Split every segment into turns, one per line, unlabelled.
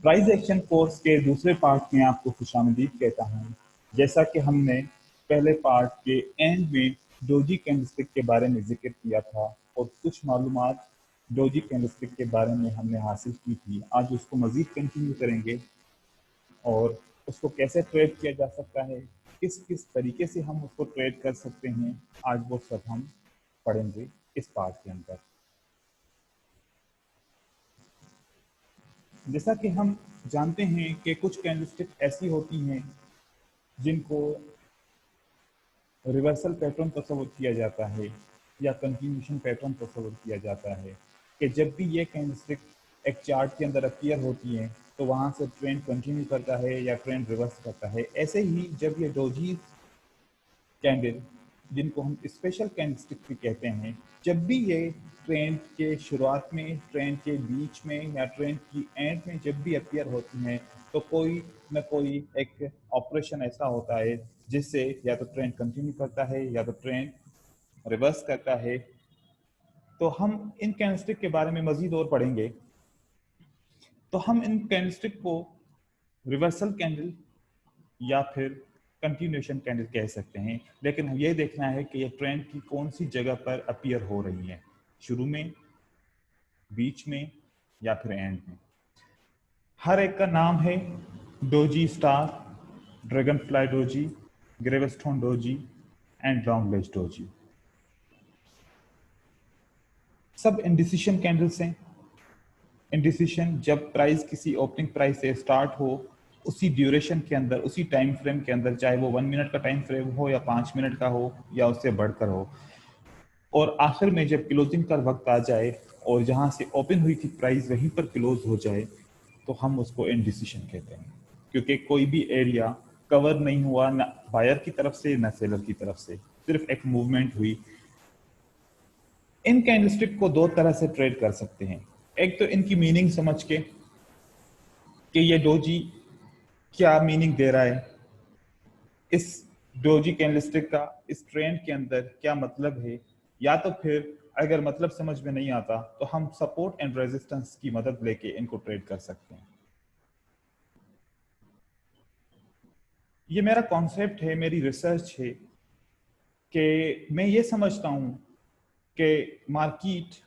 Price action course के दूसरे part में आपको खुशामदीद कहता हूँ। जैसा कि हमने पहले पार्ट के एंड में डोजी कैंडलस्टिक के बारे में जिक्र किया था और कुछ मालूमात डोजी कैंडलस्टिक के बारे में हमने हासिल की थी, आज उसको मजीद कंटिन्यू करेंगे और उसको कैसे ट्रेड किया जा सकता है, किस किस तरीके से हम उसको ट्रेड कर सकते हैं, आज वो सब हम पढ़ेंगे इस पार्ट के अंदर। जैसा कि हम जानते हैं कि कुछ कैंडलस्टिक ऐसी होती हैं जिनको रिवर्सल पैटर्न तस्वर किया जाता है या कंटिन्यूशन पैटर्न तस्वर किया जाता है कि जब भी ये कैंडलस्टिक एक चार्ट के अंदर अपीयर होती हैं तो वहाँ से ट्रेंड कंटिन्यू करता है या ट्रेंड रिवर्स करता है। ऐसे ही जब ये डोजी कैंडल, जिनको हम स्पेशल कैंडलस्टिक भी कहते हैं, जब भी ये ट्रेंड के शुरुआत में, ट्रेंड के बीच में या ट्रेंड की एंड में जब भी अपीयर होती हैं तो कोई न कोई एक ऑपरेशन ऐसा होता है जिससे या तो ट्रेंड कंटिन्यू करता है या तो ट्रेंड रिवर्स करता है। तो हम इन कैंडलस्टिक के बारे में मजीद और पढ़ेंगे। तो हम इन कैंडलस्टिक को रिवर्सल कैंडल या फिर कंटिन्यूएशन कैंडल कह सकते हैं, लेकिन ये देखना है कि ये ट्रेंड की कौन सी जगह पर अपीयर हो रही है, शुरू में, बीच में या फिर एंड में। हर एक का नाम है doji star, dragonfly doji, gravestone doji and long legged doji. सब इंडिसिशन कैंडल्स हैं। इंडिसिशन जब प्राइस किसी ओपनिंग प्राइस से स्टार्ट हो, उसी ड्यूरेशन के अंदर, उसी टाइम फ्रेम के अंदर, चाहे वो 1 मिनट का टाइम फ्रेम हो या 5 मिनट का हो या उससे बढ़कर हो, और आखिर में जब क्लोजिंग का वक्त आ जाए और जहां से ओपन हुई थी प्राइस वहीं पर क्लोज हो जाए तो हम उसको इंडिसिशन कहते हैं, क्योंकि कोई भी एरिया कवर नहीं हुआ, ना बायर की तरफ से ना सेलर की तरफ से, सिर्फ एक मूवमेंट हुई। इन कैंडलस्टिक को दो तरह से ट्रेड कर सकते हैं। एक तो इनकी मीनिंग समझ के कि ये डोजी क्या मीनिंग दे रहा है, इस डोजी कैंडलस्टिक का इस ट्रेंड के अंदर क्या मतलब है, या तो फिर अगर मतलब समझ में नहीं आता तो हम सपोर्ट एंड रेजिस्टेंस की मदद लेके इनको ट्रेड कर सकते हैं। ये मेरा कॉन्सेप्ट है, मेरी रिसर्च है कि मैं ये समझता हूं कि मार्केट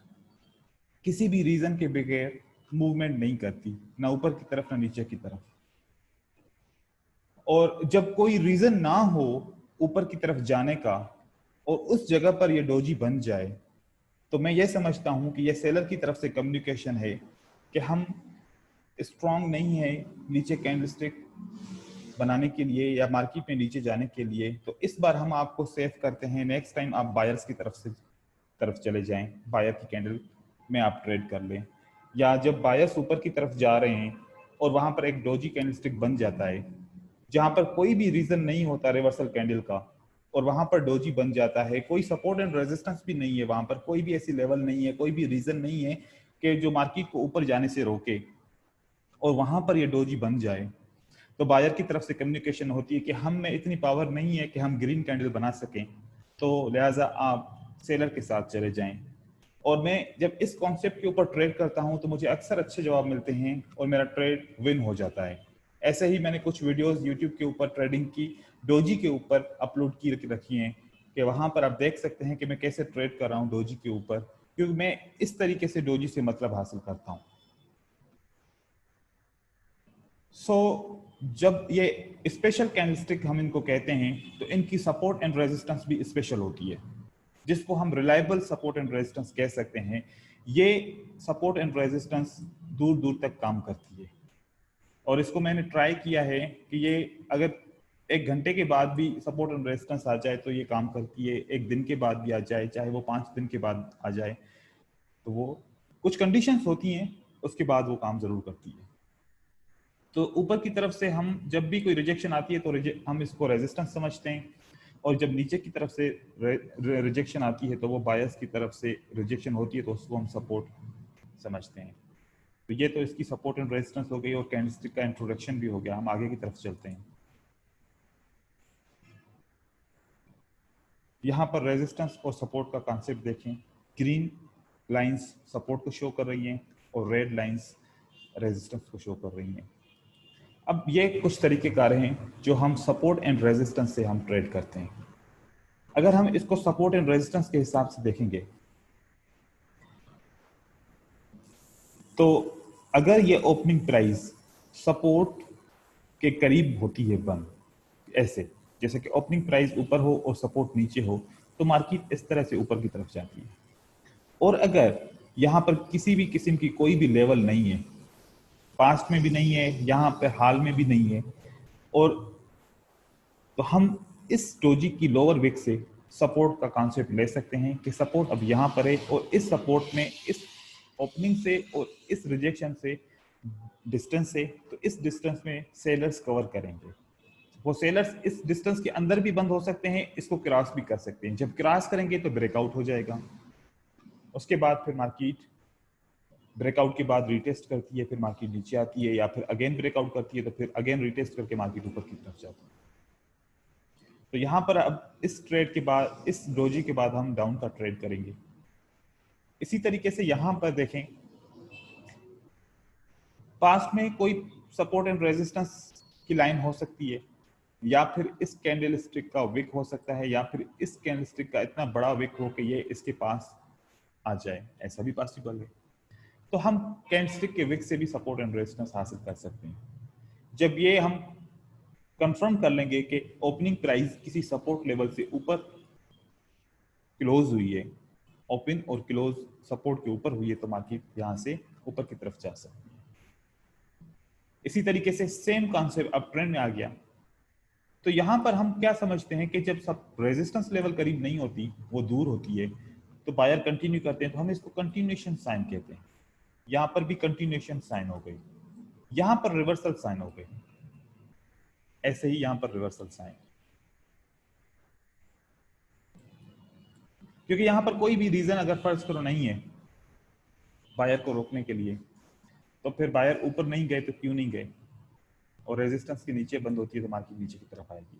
किसी भी रीजन के बगैर मूवमेंट नहीं करती, ना ऊपर की तरफ ना नीचे की तरफ। और जब कोई रीजन ना हो ऊपर की तरफ जाने का और उस जगह पर ये डोजी बन जाए तो मैं ये समझता हूं कि ये सेलर की तरफ से कम्युनिकेशन है कि हम स्ट्रांग नहीं है नीचे कैंडलस्टिक बनाने के लिए या मार्केट में नीचे जाने के लिए। तो इस बार हम आपको सेव करते हैं, नेक्स्ट टाइम आप बायर्स की तरफ चले जाएं, बायर की कैंडल में आप ट्रेड कर लें। या जब बायर्स ऊपर की तरफ जा रहे हैं और वहां पर एक डोजी कैंडलस्टिक बन जाता है जहां पर कोई भी रीजन नहीं होता रिवर्सल कैंडल का, और वहां पर डोजी बन जाता है, कोई सपोर्ट एंड रेजिस्टेंस भी नहीं है, वहां पर कोई भी ऐसी लेवल नहीं है, कोई भी रीजन नहीं है कि जो मार्केट को ऊपर जाने से रोके, और वहां पर ये डोजी बन जाए तो बायर की तरफ से कम्युनिकेशन होती है कि हम में इतनी पावर नहीं है कि हम ग्रीन कैंडल बना सकें, तो लिहाजा आप सेलर के साथ चले जाएं। और मैं जब इस कॉन्सेप्ट के ऊपर ट्रेड करता हूं तो मुझे अक्सर अच्छे जवाब मिलते हैं और मेरा ट्रेड विन हो जाता है। ऐसे ही मैंने कुछ वीडियोस यूट्यूब के ऊपर ट्रेडिंग की डोजी के ऊपर अपलोड की रखी हैं कि वहां पर आप देख सकते हैं कि मैं कैसे ट्रेड कर रहा हूं डोजी के ऊपर, क्योंकि मैं इस तरीके से डोजी से मतलब हासिल करता हूं। जब ये स्पेशल कैंडलस्टिक हम इनको कहते हैं तो इनकी सपोर्ट एंड रेजिस्टेंस भी स्पेशल होती है, जिसको हम रिलायबल सपोर्ट एंड रेजिस्टेंस कह सकते हैं। ये सपोर्ट एंड रेजिस्टेंस दूर दूर तक काम करती है, और इसको मैंने ट्राई किया है कि ये अगर 1 घंटे के बाद भी सपोर्ट एंड रेजिस्टेंस आ जाए तो ये काम करती है, 1 दिन के बाद भी आ जाए, चाहे वो 5 दिन के बाद आ जाए, तो वो कुछ कंडीशंस होती हैं, उसके बाद वो काम जरूर करती है। तो ऊपर की तरफ से हम जब भी कोई रिजेक्शन आती है तो हम इसको रेजिस्टेंस समझते हैं, और जब नीचे की तरफ से रिजेक्शन आती है तो वो बायस की तरफ से रिजेक्शन होती है तो उसको हम सपोर्ट समझते हैं। तो ये तो इसकी सपोर्ट एंड रेजिस्टेंस हो गई और कैंडलस्टिक का इंट्रोडक्शन भी हो गया। हम आगे की तरफ चलते हैं। यहाँ पर रेजिस्टेंस और सपोर्ट का कॉन्सेप्ट देखें। ग्रीन लाइंस सपोर्ट को शो कर रही हैं और रेड लाइंस रेजिस्टेंस को शो कर रही हैं। अब ये कुछ तरीकेकार हैं जो हम सपोर्ट एंड रेजिस्टेंस से हम ट्रेड करते हैं। अगर हम इसको सपोर्ट एंड रेजिस्टेंस के हिसाब से देखेंगे तो अगर ये ओपनिंग प्राइस सपोर्ट के करीब होती है बंद, ऐसे जैसे कि ओपनिंग प्राइस ऊपर हो और सपोर्ट नीचे हो, तो मार्केट इस तरह से ऊपर की तरफ जाती है। और अगर यहाँ पर किसी भी किस्म की कोई भी लेवल नहीं है, पास्ट में भी नहीं है, यहाँ पे हाल में भी नहीं है, और तो हम इस डोजी की लोअर विक से सपोर्ट का कॉन्सेप्ट ले सकते हैं कि सपोर्ट अब यहाँ पर है और इस सपोर्ट में इस ओपनिंग से और इस रिजेक्शन से डिस्टेंस से, तो इस डिस्टेंस में सेलर्स कवर करेंगे। वो सेलर्स इस डिस्टेंस के अंदर भी बंद हो सकते हैं, इसको क्रॉस भी कर सकते हैं। जब क्रॉस करेंगे तो ब्रेकआउट हो जाएगा। उसके बाद फिर मार्केट ब्रेकआउट के बाद रीटेस्ट करती है, फिर मार्केट नीचे आती है, या फिर अगेन ब्रेकआउट करती है तो फिर अगेन रीटेस्ट करके मार्केट ऊपर की तरफ जाती है। तो यहाँ पर अब इस ट्रेड के बाद, इस डोजी के बाद हम डाउन का ट्रेड करेंगे। इसी तरीके से यहाँ पर देखें, पास्ट में कोई सपोर्ट एंड रेजिस्टेंस की लाइन हो सकती है, या फिर इस कैंडल स्टिक का विक हो सकता है, या फिर इस कैंडल स्टिक का इतना बड़ा विक हो कि ये इसके पास आ जाए, ऐसा भी पॉसिबल है। तो हम कैंडलस्टिक के विक से भी सपोर्ट एंड रेजिस्टेंस हासिल कर सकते हैं। जब ये हम कंफर्म कर लेंगे कि ओपनिंग प्राइस किसी सपोर्ट लेवल से ऊपर क्लोज हुई है, ओपन और क्लोज सपोर्ट के ऊपर हुई है, तो मार्केट यहां से ऊपर की तरफ जा सकती है। इसी तरीके से सेम कॉन्सेप्ट अब ट्रेंड में आ गया। तो यहां पर हम क्या समझते हैं कि जब सब रेजिस्टेंस लेवल करीब नहीं होती, वो दूर होती है, तो बायर कंटिन्यू करते हैं, तो हम इसको कंटिन्यूएशन साइन कहते हैं। यहां पर भी कंटिन्यूएशन साइन हो गई, यहां पर रिवर्सल साइन हो गई, ऐसे ही यहां पर रिवर्सल साइन, क्योंकि यहां पर कोई भी रीजन अगर फर्ज करो नहीं है बायर को रोकने के लिए, तो फिर बायर ऊपर नहीं गए तो क्यों नहीं गए, और रेजिस्टेंस के नीचे बंद होती है तो मार्केट नीचे की तरफ आएगी।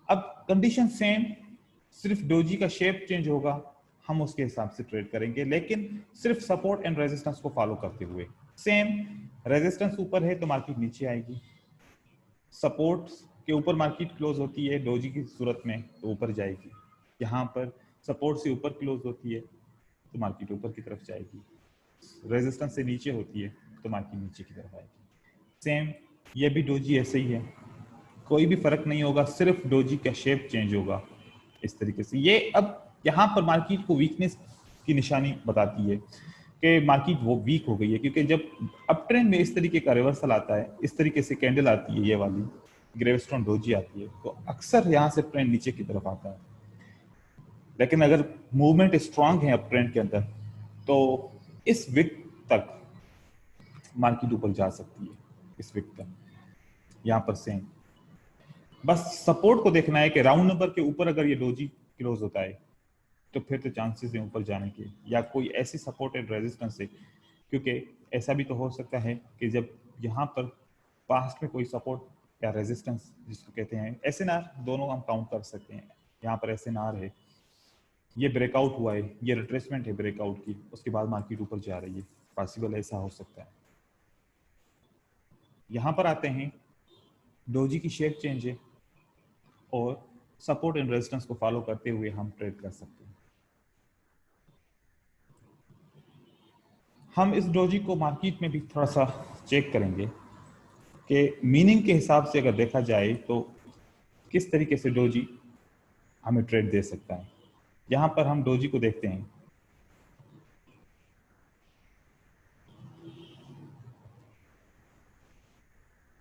अब कंडीशन सेम, सिर्फ डोजी का शेप चेंज होगा, हम उसके हिसाब से ट्रेड करेंगे, लेकिन सिर्फ सपोर्ट एंड रेजिस्टेंस को फॉलो करते हुए। सेम, रेजिस्टेंस ऊपर है तो मार्केट नीचे आएगी, सपोर्ट के ऊपर मार्केट क्लोज होती है डोजी की सूरत में तो ऊपर जाएगी, यहाँ पर सपोर्ट से ऊपर क्लोज होती है तो मार्केट ऊपर की तरफ जाएगी, रेजिस्टेंस से नीचे होती है तो मार्केट नीचे की तरफ आएगी। सेम ये भी डोजी ऐसे ही है, कोई भी फर्क नहीं होगा, सिर्फ डोजी का शेप चेंज होगा इस तरीके से। ये अब यहाँ पर मार्केट को वीकनेस की निशानी बताती है कि मार्केट वो वीक हो गई है, क्योंकि जब अप ट्रेंड में इस तरीके का रिवर्सल आता है, इस तरीके से कैंडल आती है, ये वाली ग्रेवस्टोन डोजी आती है, तो अक्सर यहाँ से ट्रेंड नीचे की तरफ आता है। लेकिन अगर मूवमेंट स्ट्रांग है अप ट्रेंड के अंदर, तो इस विक तक मार्केट ऊपर जा सकती है, इस विक तक। यहाँ पर सेम, बस सपोर्ट को देखना है कि राउंड नंबर के ऊपर अगर ये डोजी क्लोज होता है तो फिर तो चांसेस हैं ऊपर जाने के, या कोई ऐसी सपोर्ट एंड रेजिस्टेंस है, क्योंकि ऐसा भी तो हो सकता है कि जब यहाँ पर पास्ट में कोई सपोर्ट या रेजिस्टेंस जिसको कहते हैं एसएनआर, दोनों हम काउंट कर सकते हैं। यहाँ पर एसएनआर है, ये ब्रेकआउट हुआ है, ये रिट्रेसमेंट है ब्रेकआउट की, उसके बाद मार्केट ऊपर जा रही है, पॉसिबल ऐसा हो सकता है। यहाँ पर आते हैं, डोजी की शेप चेंज है और सपोर्ट एंड रेजिस्टेंस को फॉलो करते हुए हम ट्रेड कर सकते हैं। हम इस डोजी को मार्केट में भी थोड़ा सा चेक करेंगे कि मीनिंग के हिसाब से अगर देखा जाए तो किस तरीके से डोजी हमें ट्रेड दे सकता है। यहां पर हम डोजी को देखते हैं,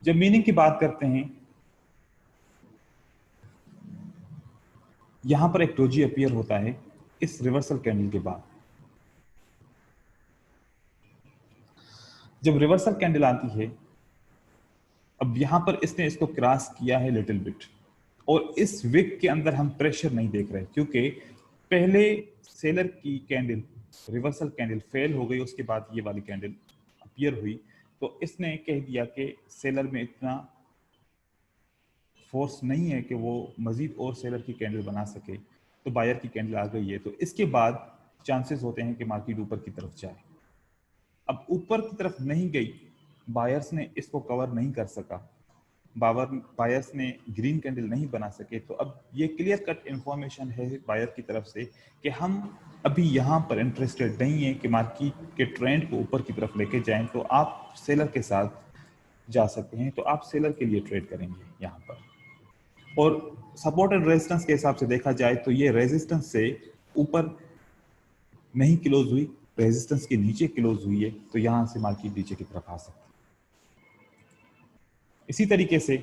जब मीनिंग की बात करते हैं, यहां पर एक डोजी अपीयर होता है इस रिवर्सल कैंडल के बाद। जब रिवर्सल कैंडल आती है, अब यहां पर इसने इसको क्रॉस किया है लिटिल बिट, और इस विक के अंदर हम प्रेशर नहीं देख रहे, क्योंकि पहले सेलर की कैंडल रिवर्सल कैंडल फेल हो गई, उसके बाद ये वाली कैंडल अपीयर हुई, तो इसने कह दिया कि सेलर में इतना फोर्स नहीं है कि वो मजीद और सेलर की कैंडल बना सके, तो बायर की कैंडल आ गई है, तो इसके बाद चांसेस होते हैं कि मार्केट ऊपर की तरफ जाए। अब ऊपर की तरफ नहीं गई, बायर्स ने इसको कवर नहीं कर सका, बायर्स ने ग्रीन कैंडल नहीं बना सके। तो अब ये क्लियर कट इंफॉर्मेशन है बायर की तरफ से कि हम अभी यहाँ पर इंटरेस्टेड नहीं है कि मार्केट के ट्रेंड को ऊपर की तरफ लेके जाएं। तो आप सेलर के साथ जा सकते हैं, तो आप सेलर के लिए ट्रेड करेंगे यहाँ पर। और सपोर्ट एंड रेजिस्टेंस के हिसाब से देखा जाए तो ये रेजिस्टेंस से ऊपर नहीं क्लोज हुई, रेजिस्टेंस के नीचे क्लोज हुई है, तो यहां से मार्केट नीचे की तरफ आ सकती है। इसी तरीके से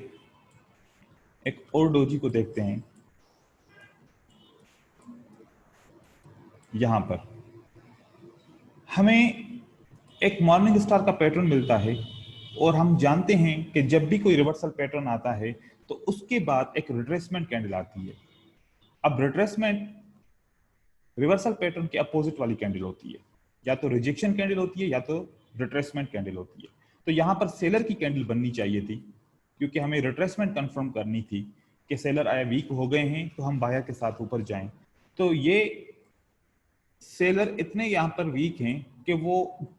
एक और डोजी को देखते हैं। यहां पर हमें एक मॉर्निंग स्टार का पैटर्न मिलता है और हम जानते हैं कि जब भी कोई रिवर्सल पैटर्न आता है तो उसके बाद एक रिट्रेसमेंट कैंडल आती है। अब रिट्रेसमेंट रिवर्सल पैटर्न के अपोजिट वाली कैंडल होती है, या तो रिजेक्शन कैंडल होती है या तो रिट्रेसमेंट कैंडल होती है। तो यहां पर सेलर की कैंडल बननी चाहिए थी, क्योंकि हमें रिट्रेसमेंट कंफर्म करनी थी कि सेलर आया वीक हो गए हैं तो हम बायर के साथ ऊपर जाएं। तो ये सेलर इतने यहां पर वीक हैं कि वो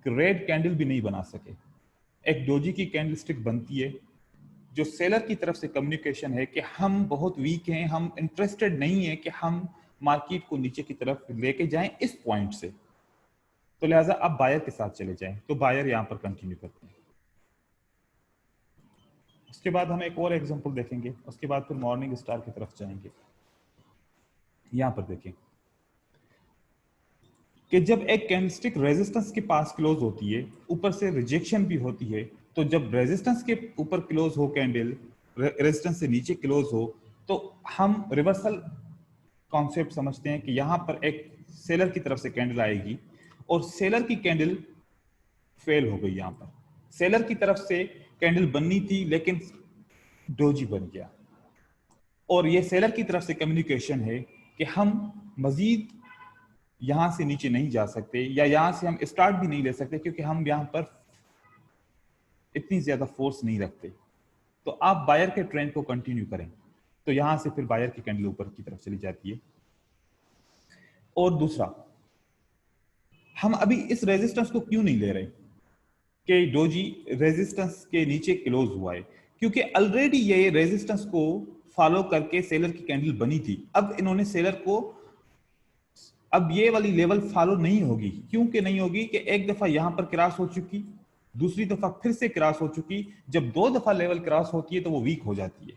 रेड कैंडल भी नहीं बना सके। एक डोजी की कैंडल स्टिक बनती है जो सेलर की तरफ से कम्युनिकेशन है कि हम बहुत वीक हैं, हम इंटरेस्टेड नहीं है कि हम मार्केट को नीचे की तरफ लेके जाएं इस पॉइंट से, तो लिहाजा आप बायर के साथ चले जाएं। तो बायर यहां पर कंटिन्यू करते हैं। उसके बाद हम एक और एग्जांपल देखेंगे, उसके बाद फिर मॉर्निंग स्टार की तरफ जाएंगे। यहां पर देखें कि जब एक कैंडलस्टिक रेजिस्टेंस के पास क्लोज होती है, ऊपर से रिजेक्शन भी होती है, तो जब रेजिस्टेंस के ऊपर क्लोज हो कैंडल, रेजिस्टेंस से नीचे क्लोज हो, तो हम रिवर्सल कॉन्सेप्ट समझते हैं कि यहां पर एक सेलर की तरफ से कैंडल आएगी और सेलर की कैंडल फेल हो गई। यहां पर सेलर की तरफ से कैंडल बननी थी लेकिन डोजी बन गया, और ये सेलर की तरफ से कम्युनिकेशन है कि हम मजीद यहां से नीचे नहीं जा सकते, या यहां से हम स्टार्ट भी नहीं ले सकते, क्योंकि हम यहां पर इतनी ज्यादा फोर्स नहीं रखते। तो आप बायर के ट्रेंड को कंटिन्यू करें। तो यहां से फिर बायर की कैंडल ऊपर की तरफ चली जाती है। और दूसरा, हम अभी इस रेजिस्टेंस को क्यों नहीं ले रहे कि डोजी रेजिस्टेंस के नीचे क्लोज हुआ है? क्योंकि ऑलरेडी ये रेजिस्टेंस को फॉलो करके सेलर की कैंडल बनी थी। अब इन्होंने सेलर को, अब ये वाली लेवल फॉलो नहीं होगी। क्यों कि नहीं होगी कि एक दफा यहां पर क्रॉस हो चुकी, दूसरी दफा फिर से क्रॉस हो चुकी। जब दो दफा लेवल क्रॉस होती है तो वो वीक हो जाती है,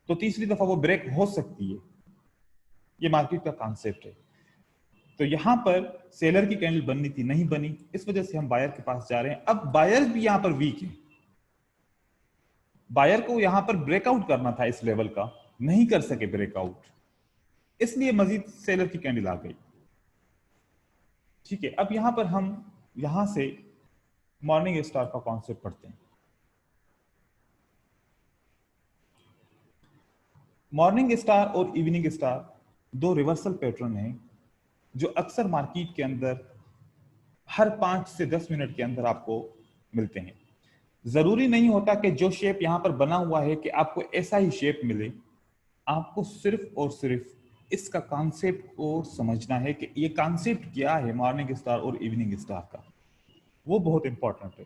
तो तीसरी दफा वो ब्रेक हो सकती है। ये मार्केट का कॉन्सेप्ट है। तो यहां पर सेलर की कैंडल बननी थी, नहीं बनी, इस वजह से हम बायर के पास जा रहे हैं। अब बायर भी यहां पर वीक है, बायर को यहां पर ब्रेकआउट करना था इस लेवल का, नहीं कर सके ब्रेकआउट, इसलिए मजीद सेलर की कैंडल आ गई। ठीक है, अब यहां पर हम यहां से मॉर्निंग स्टार का कॉन्सेप्ट पढ़ते हैं। मॉर्निंग स्टार और इवनिंग स्टार दो रिवर्सल पैटर्न हैं जो अक्सर मार्केट के अंदर हर 5 से 10 मिनट के अंदर आपको मिलते हैं। जरूरी नहीं होता कि जो शेप यहां पर बना हुआ है कि आपको ऐसा ही शेप मिले। आपको सिर्फ और सिर्फ इसका कॉन्सेप्ट को समझना है कि ये कॉन्सेप्ट क्या है मॉर्निंग स्टार और इवनिंग स्टार का, वो बहुत इंपॉर्टेंट है।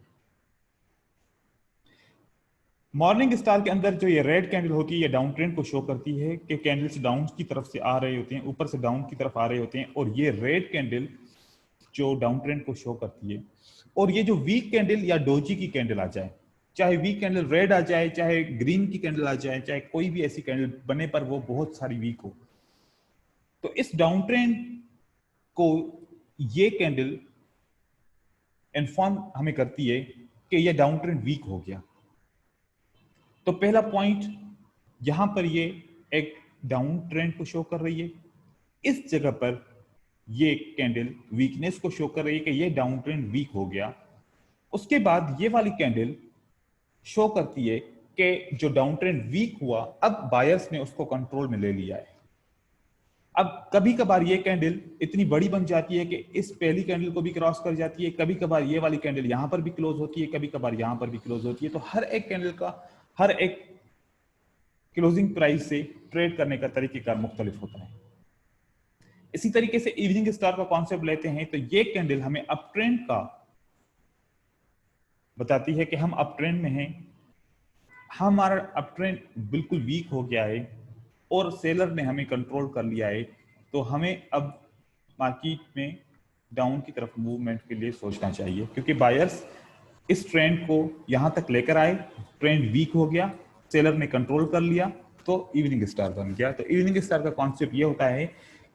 मॉर्निंग स्टार के अंदर जो ये रेड कैंडल होती है, ये डाउन ट्रेंड को शो करती है कि कैंडल्स डाउन की तरफ से आ रहे होते हैं, ऊपर से डाउन की तरफ आ रहे होते हैं, और ये रेड कैंडल जो डाउन ट्रेंड को शो करती है। और ये जो वीक कैंडल या डोजी की कैंडल आ जाए, चाहे वीक कैंडल रेड आ जाए, चाहे ग्रीन की कैंडल आ जाए, चाहे कोई भी ऐसी कैंडल बने पर वो बहुत सारी वीक हो, तो इस डाउन ट्रेंड को ये कैंडल इन्फॉर्म हमें करती है कि ये डाउन ट्रेंड वीक हो गया। तो पहला पॉइंट, यहां पर ये एक डाउन ट्रेंड को शो कर रही है, इस जगह पर ये कैंडल वीकनेस को शो कर रही है कि ये डाउन ट्रेंड वीक हो गया। उसके बाद ये वाली कैंडल शो करती है कि जो डाउन ट्रेंड वीक हुआ, अब बायर्स ने उसको कंट्रोल में ले लिया है। अब कभी कभार ये कैंडल इतनी बड़ी बन जाती है कि इस पहली कैंडल को भी क्रॉस कर जाती है, कभी कभार ये वाली कैंडल यहां पर भी क्लोज होती है, कभी कभार यहां पर भी क्लोज होती है। तो हर एक कैंडल का, हर एक क्लोजिंग प्राइस से ट्रेड करने का तरीकेकार मुख्तलिफ होता है। इसी तरीके से इवनिंग स्टार का कॉन्सेप्ट लेते हैं तो ये कैंडल हमें अप ट्रेंड का बताती है कि हम अप ट्रेंड में हैं, हमारा अप ट्रेंड बिल्कुल वीक हो गया है और सेलर ने हमें कंट्रोल कर लिया है, तो हमें अब मार्केट में डाउन की तरफ मूवमेंट के लिए सोचना चाहिए, क्योंकि बायर्स इस ट्रेंड को यहां तक लेकर आए, ट्रेंड वीक हो गया, सेलर ने कंट्रोल कर लिया, तो इवनिंग स्टार बन गया। तो इवनिंग स्टार का कॉन्सेप्ट ये होता है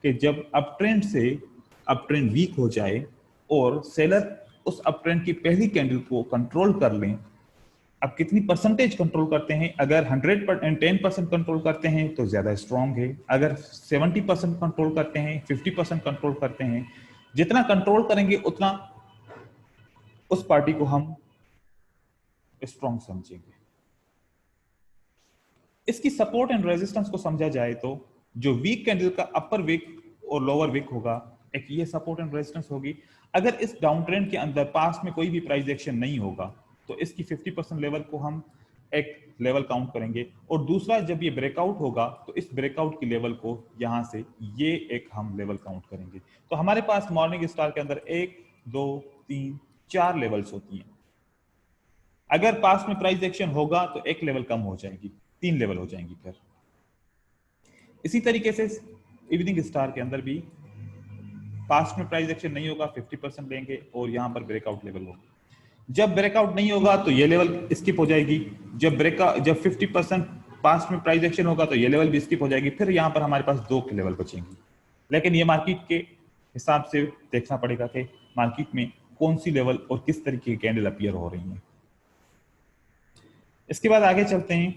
कि जब अप ट्रेंड से अप ट्रेंड वीक हो जाए और सेलर उस अप ट्रेंड की पहली कैंडल को कंट्रोल कर लें। अब कितनी परसेंटेज कंट्रोल करते हैं? अगर 110% कंट्रोल करते हैं तो ज्यादा स्ट्रांग है, अगर 70% कंट्रोल करते हैं, 50% कंट्रोल करते हैं, जितना कंट्रोल करेंगे उतना उस पार्टी को हम स्ट्रांग समझेंगे। इसकी सपोर्ट एंड रेजिस्टेंस को समझा जाए तो जो वीक कैंडल का अपर विक और लोअर विक होगा, एक ये सपोर्ट एंड रेजिस्टेंस होगी। अगर इस डाउन ट्रेंड के अंदर पास में कोई भी प्राइस एक्शन नहीं होगा तो इसकी 50% लेवल को हम एक लेवल काउंट करेंगे, और दूसरा जब ये ब्रेकआउट होगा तो इस ब्रेकआउट की लेवल को यहां से ये एक हम लेवल काउंट करेंगे। तो हमारे पास मॉर्निंग स्टार के अंदर 1 2 3 4 लेवल्स होती हैं। अगर पास में प्राइस एक्शन होगा तो एक लेवल कम हो जाएगी, 3 लेवल हो जाएंगी। फिर इसी तरीके से इवनिंग स्टार के अंदर भी पास्ट में प्राइस एक्शन नहीं होगा, 50% लेंगे और यहां पर ब्रेकआउट लेवल होगा। जब ब्रेकआउट नहीं होगा तो ये लेवल स्किप हो जाएगी, जब 50% पास्ट में प्राइस एक्शन होगा तो ये लेवल भी स्किप हो जाएगी। फिर यहां पर हमारे पास 2 लेवल बचेंगे। लेकिन ये मार्केट के हिसाब से देखना पड़ेगा कि मार्केट में कौन सी लेवल और किस तरीके की कैंडल अपीयर हो रही है। इसके बाद आगे चलते हैं,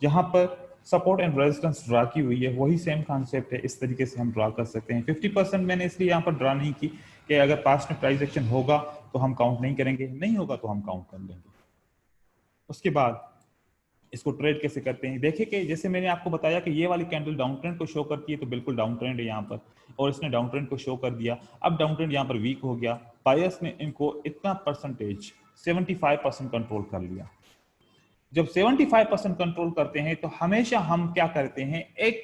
जहां पर सपोर्ट एंड रेजिस्टेंस ड्रा की हुई है, वही सेम कॉन्सेप्ट है, इस तरीके से हम ड्रा कर सकते हैं। 50% मैंने इसलिए यहाँ पर ड्रा नहीं की कि अगर पास्ट में प्राइस एक्शन होगा तो हम काउंट नहीं करेंगे, नहीं होगा तो हम काउंट कर लेंगे। उसके बाद इसको ट्रेड कैसे करते हैं, देखिए कि जैसे मैंने आपको बताया कि ये वाली कैंडल डाउन ट्रेंड को शो करती है, तो बिल्कुल डाउन ट्रेंड है यहाँ पर, और इसने डाउन ट्रेंड को शो कर दिया। अब डाउन ट्रेंड यहाँ पर वीक हो गया, बायर्स ने इनको इतना परसेंटेज 75% कंट्रोल कर लिया। जब 75% कंट्रोल करते हैं तो हमेशा हम क्या करते हैं, एक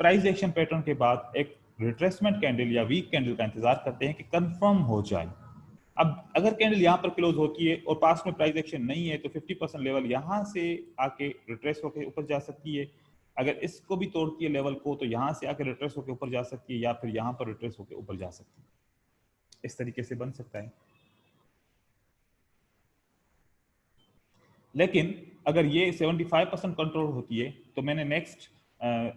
प्राइस एक्शन पैटर्न के बाद एक रिट्रेसमेंट कैंडल या वीक कैंडल का इंतजार करते हैं कि कंफर्म हो जाए। अब अगर कैंडल यहां पर क्लोज होती है और पास में प्राइस एक्शन नहीं है तो 50% लेवल यहां से आके रिट्रेस होकर ऊपर जा सकती है। अगर इसको भी तोड़ती है लेवल को तो यहां से आके रिट्रेस होकर ऊपर जा सकती है, या फिर यहां पर रिट्रेस होकर ऊपर जा सकती है। इस तरीके से बन सकता है। लेकिन अगर ये 75% कंट्रोल होती है तो मैंने नेक्स्ट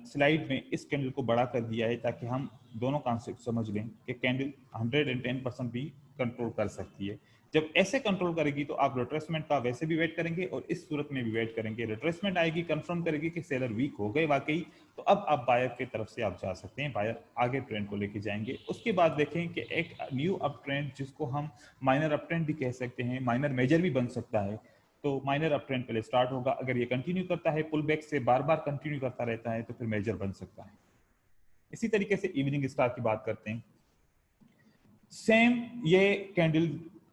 स्लाइड में इस कैंडल को बड़ा कर दिया है ताकि हम दोनों कॉन्सेप्ट समझ लें कि कैंडल 110% भी कंट्रोल कर सकती है। जब ऐसे कंट्रोल करेगी तो आप रिट्रेसमेंट का वैसे भी वेट करेंगे और इस सूरत में भी वेट करेंगे। रिट्रेसमेंट आएगी, कंफर्म करेगी कि सेलर वीक हो गए वाकई, तो अब आप बायर की तरफ से आप जा सकते हैं, बायर आगे ट्रेंड को लेके जाएंगे। उसके बाद देखें कि एक न्यू अप ट्रेंड, जिसको हम माइनर अप ट्रेंड भी कह सकते हैं, माइनर मेजर भी बन सकता है, तो माइनर अप ट्रेंड पहले स्टार्ट होगा। अगर ये कंटिन्यू करता है, पुल बैक से बार बार कंटिन्यू करता रहता है, तो फिर मेजर बन सकता है। इसी तरीके से इवनिंग स्टार की बात करते हैं। सेम ये कैंडल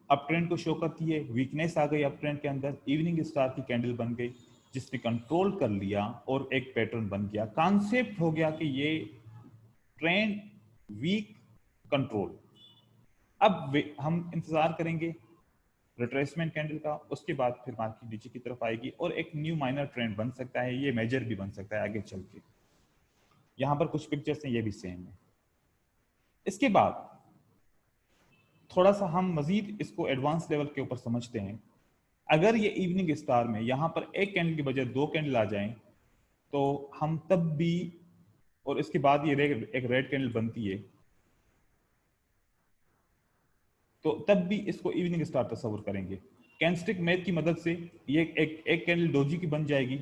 अप ट्रेंड को शो करती है, वीकनेस आ गई अप ट्रेंड के अंदर, इवनिंग स्टार की कैंडल बन गई जिसने कंट्रोल कर लिया और एक पैटर्न बन गया। कॉन्सेप्ट हो गया कि ये ट्रेंड वीक कंट्रोल। अब हम इंतजार करेंगे रिट्रेसमेंट कैंडल का, उसके बाद फिर मार्केट नीचे की तरफ आएगी और एक न्यू माइनर ट्रेंड बन सकता है, ये मेजर भी बन सकता है आगे चल के। यहां पर कुछ पिक्चर्स हैं, ये भी सेम है। इसके बाद थोड़ा सा हम मजीद इसको एडवांस लेवल के ऊपर समझते हैं। अगर ये इवनिंग स्टार में यहां पर एक कैंडल की बजाय 2 कैंडल आ जाएं तो हम तब भी, और इसके बाद ये एक रेड कैंडल बनती है, तो तब भी इसको इवनिंग स्टार तस्वर करेंगे। कैंडलस्टिक मैथ की मदद से ये एक कैंडल डोजी की बन जाएगी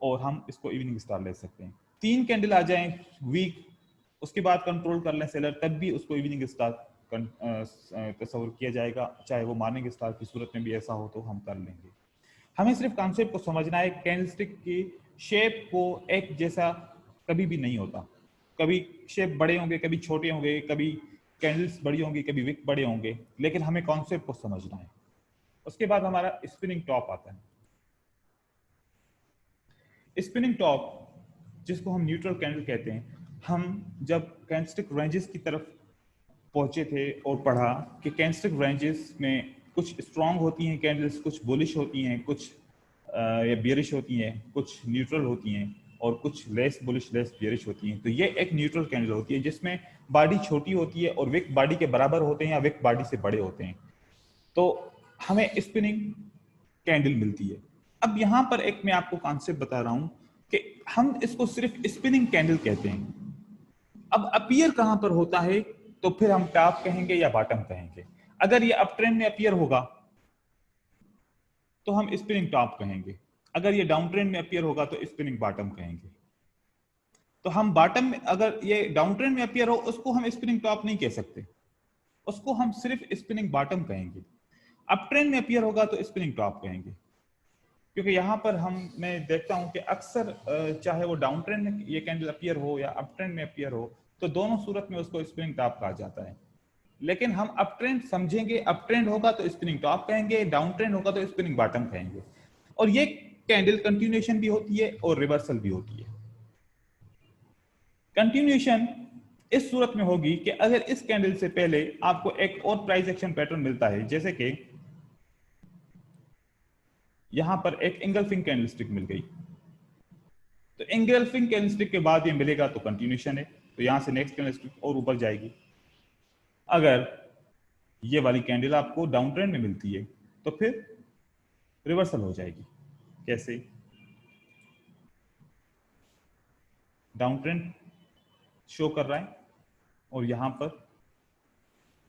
और हम इसको इवनिंग स्टार ले सकते हैं। 3 कैंडल आ जाएं वीक, उसके बाद कंट्रोल कर लें सेलर, तब भी उसको इवनिंग स्टार तस्वर किया जाएगा। चाहे वो मॉर्निंग स्टार की सूरत में भी ऐसा हो तो हम कर लेंगे। हमें सिर्फ कॉन्सेप्ट को समझना है। कैंडलस्टिक की शेप को एक जैसा कभी भी नहीं होता, कभी शेप बड़े होंगे, कभी छोटे होंगे, कभी कैंडल्स बड़ी होंगी, कभी विक बड़े होंगे, लेकिन हमें कॉन्सेप्ट को समझना है। उसके बाद हमारा स्पिनिंग टॉप आता है। स्पिनिंग टॉप, जिसको हम न्यूट्रल कैंडल कहते हैं, हम जब कैंडलस्टिक रेंजेस की तरफ पहुंचे थे और पढ़ा कि कैंडलस्टिक रेंजेस में कुछ स्ट्रांग होती हैं कैंडल्स, कुछ बुलिश होती हैं, कुछ या बियरिश होती हैं, कुछ न्यूट्रल होती हैं और कुछ लेस बुलिश लेस बियरिश होती हैं। तो ये एक न्यूट्रल कैंडल होती है जिसमें बॉडी छोटी होती है और विक बॉडी के बराबर होते हैं या विक बॉडी से बड़े होते हैं, तो हमें स्पिनिंग कैंडल मिलती है। अब यहां पर एक मैं आपको कॉन्सेप्ट बता रहा हूं कि हम इसको सिर्फ स्पिनिंग कैंडल कहते हैं। अब अपीयर कहां पर होता है, तो फिर हम टॉप कहेंगे या बॉटम कहेंगे। अगर ये अप ट्रेंड में अपीयर होगा तो हम स्पिनिंग टॉप कहेंगे, अगर ये डाउन ट्रेंड में अपीयर होगा तो स्पिनिंग बॉटम कहेंगे। तो हम बॉटम में, अगर ये डाउन ट्रेंड में अपीयर हो उसको हम स्पिनिंग टॉप नहीं कह सकते, उसको हम सिर्फ स्पिनिंग बॉटम कहेंगे। अप ट्रेंड में अपीयर होगा तो स्पिनिंग टॉप कहेंगे, क्योंकि यहां पर मैं देखता हूं कि अक्सर चाहे वो डाउन ट्रेंड में ये कैंडल अपीयर हो या अप ट्रेंड में अपीयर हो, तो दोनों सूरत में उसको स्पिनिंग टॉप कहा जाता है। लेकिन हम अप ट्रेंड समझेंगे, अप ट्रेंड होगा तो स्पिनिंग टॉप कहेंगे, डाउन ट्रेंड होगा तो स्पिनिंग बॉटम कहेंगे। और ये कैंडल कंटिन्यूएशन भी होती है और रिवर्सल भी होती है। कंटिन्यूएशन इस सूरत में होगी कि अगर इस कैंडल से पहले आपको एक और प्राइस एक्शन पैटर्न मिलता है, जैसे कि यहां पर एक इंगल्फिंग कैंडलस्टिक मिल गई, तो इंगल्फिंग कैंडलस्टिक के बाद ये मिलेगा तो कंटिन्यूएशन है, तो यहां से नेक्स्ट कैंडलस्टिक और ऊपर जाएगी। अगर ये वाली कैंडल आपको डाउन ट्रेंड में मिलती है तो फिर रिवर्सल हो जाएगी। कैसे? डाउन ट्रेंड शो कर रहा है और यहां पर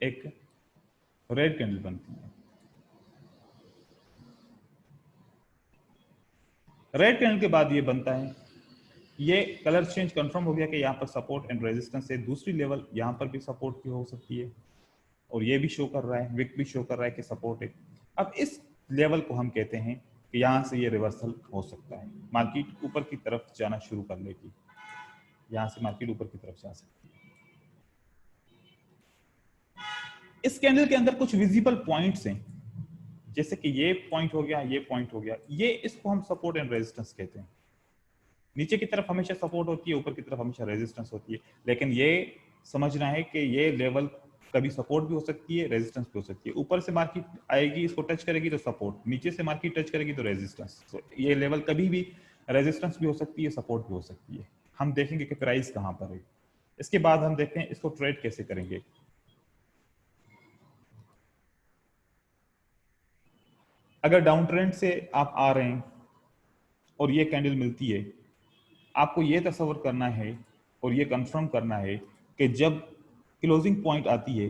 एक रेड कैंडल बनती है, रेड कैंडल के बाद ये बनता है, ये कलर चेंज कंफर्म हो गया कि यहाँ पर सपोर्ट एंड रेजिस्टेंस है। दूसरी लेवल यहाँ पर भी सपोर्ट की हो सकती है और ये भी शो कर रहा है, विक भी शो कर रहा है कि सपोर्ट है। अब इस लेवल को हम कहते हैं कि यहाँ से ये रिवर्सल हो सकता है, मार्केट ऊपर की तरफ जाना शुरू कर लेगी, यहाँ से मार्केट ऊपर की तरफ जा सकती है। इस कैंडल के अंदर कुछ विजिबल पॉइंट्स हैं, जैसे कि ये पॉइंट हो गया, ये पॉइंट हो गया, ये इसको हम सपोर्ट एंड रेजिस्टेंस कहते हैं। नीचे की तरफ हमेशा सपोर्ट होती है, ऊपर की तरफ हमेशा रेजिस्टेंस होती है, लेकिन ये समझना है कि ये लेवल कभी सपोर्ट भी हो सकती है, रेजिस्टेंस भी हो सकती है। ऊपर से मार्केट आएगी, इसको टच करेगी तो सपोर्ट, नीचे से मार्केट टच करेगी तो रेजिस्टेंस। तो ये लेवल कभी भी रेजिस्टेंस भी हो सकती है, सपोर्ट भी हो सकती है। हम देखेंगे कि प्राइस कहां पर है, इसके बाद हम देखते हैं इसको ट्रेड कैसे करेंगे। अगर डाउन ट्रेंड से आप आ रहे हैं और ये कैंडल मिलती है, आपको ये तस्वर करना है और ये कंफर्म करना है कि जब क्लोजिंग पॉइंट आती है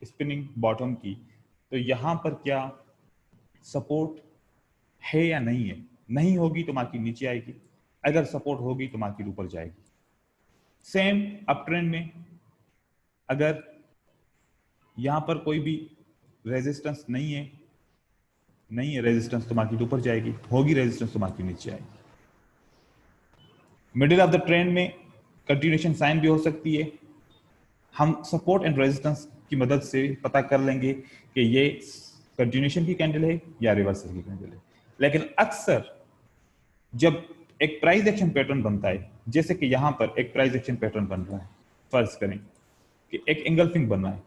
स्पिनिंग बॉटम की, तो यहाँ पर क्या सपोर्ट है या नहीं है। नहीं होगी तो मार्केट नीचे आएगी, अगर सपोर्ट होगी तो मार्केट ऊपर जाएगी। सेम अप ट्रेंड में अगर यहाँ पर कोई भी रेजिस्टेंस नहीं है रेजिस्टेंस, तो मार्केट ऊपर जाएगी, होगी रेजिस्टेंस तो मार्केट नीचे आएगी। मिडिल ऑफ द ट्रेंड में कंटिन्यूएशन साइन भी हो सकती है, हम सपोर्ट एंड रेजिस्टेंस की मदद से पता कर लेंगे कि ये कंटिन्यूएशन की कैंडल है या रिवर्सल की कैंडल है। लेकिन अक्सर जब एक प्राइस एक्शन पैटर्न बनता है, जैसे कि यहां पर एक प्राइस एक्शन पैटर्न बन रहा है, फर्ज करें कि एक एंगल्फिंग बन रहा है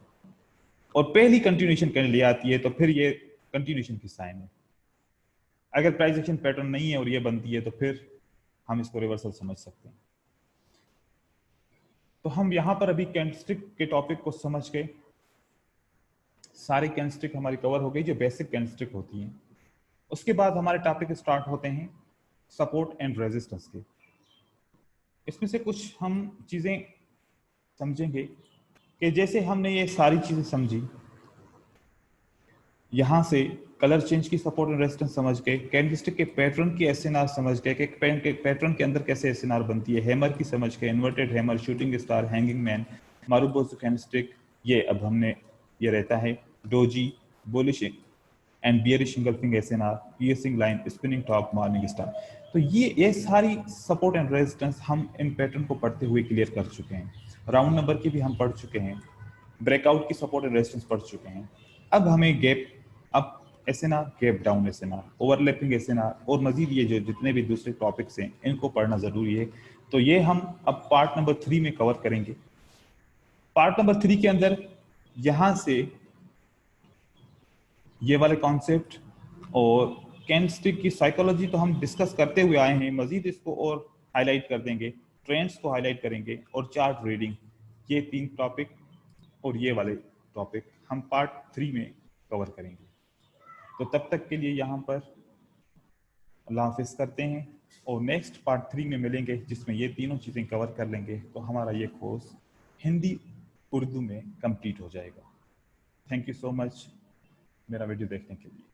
और पहली कंटिन्यूएशन कैंडल ये आती है, तो फिर ये कंटिन्यूएशन की साइन है। अगर प्राइस एक्शन पैटर्न नहीं है और ये बनती है, तो फिर हम इसको रिवर्सल समझ सकते हैं। तो हम यहां पर अभी कैंडलस्टिक के टॉपिक को समझ गए, सारी कैंडलस्टिक हमारी कवर हो गई जो बेसिक कैंडलस्टिक होती हैं। उसके बाद हमारे टॉपिक स्टार्ट होते हैं सपोर्ट एंड रेजिस्टेंस के। इसमें से कुछ हम चीजें समझेंगे कि जैसे हमने ये सारी चीजें समझी, यहां से कलर चेंज की सपोर्ट एंड रेजिस्टेंस समझ गए, कैंडलस्टिक के पैटर्न की एसएनआर समझ गए कि पैटर्न के अंदर कैसे एसएनआर बनती है, हैमर की समझ गए, inverted hammer, shooting star, hanging man, marubozu candlestick, ये अब हमने ये रहता है doji, bullish and bearish engulfing SNR, piercing line, spinning top, morning star. तो ये सारी सपोर्ट एंड रेजिस्टेंस हम इन पैटर्न को पढ़ते हुए क्लियर कर चुके हैं। राउंड नंबर की भी हम पढ़ चुके हैं, ब्रेकआउट की सपोर्ट एंड रेजिस्टेंस पढ़ चुके हैं। अब हमें gap up SNR, gap down SNR, overlapping SNR और मजीद ये जो जितने भी दूसरे टॉपिक्स हैं इनको पढ़ना जरूरी है। तो ये हम अब पार्ट नंबर 3 में कवर करेंगे। पार्ट नंबर 3 के अंदर यहां से ये वाले कॉन्सेप्ट और कैंडलस्टिक की साइकोलॉजी तो हम डिस्कस करते हुए आए हैं, मजीद इसको और हाईलाइट कर देंगे, ट्रेंड्स को हाईलाइट करेंगे और चार्ट रीडिंग, ये 3 टॉपिक और ये वाले टॉपिक हम पार्ट 3 में कवर करेंगे। तो तब तक के लिए यहाँ पर अल्लाह हाफिज करते हैं और नेक्स्ट पार्ट 3 में मिलेंगे जिसमें ये तीनों चीज़ें कवर कर लेंगे, तो हमारा ये कोर्स हिंदी उर्दू में कंप्लीट हो जाएगा। थैंक यू सो मच मेरा वीडियो देखने के लिए।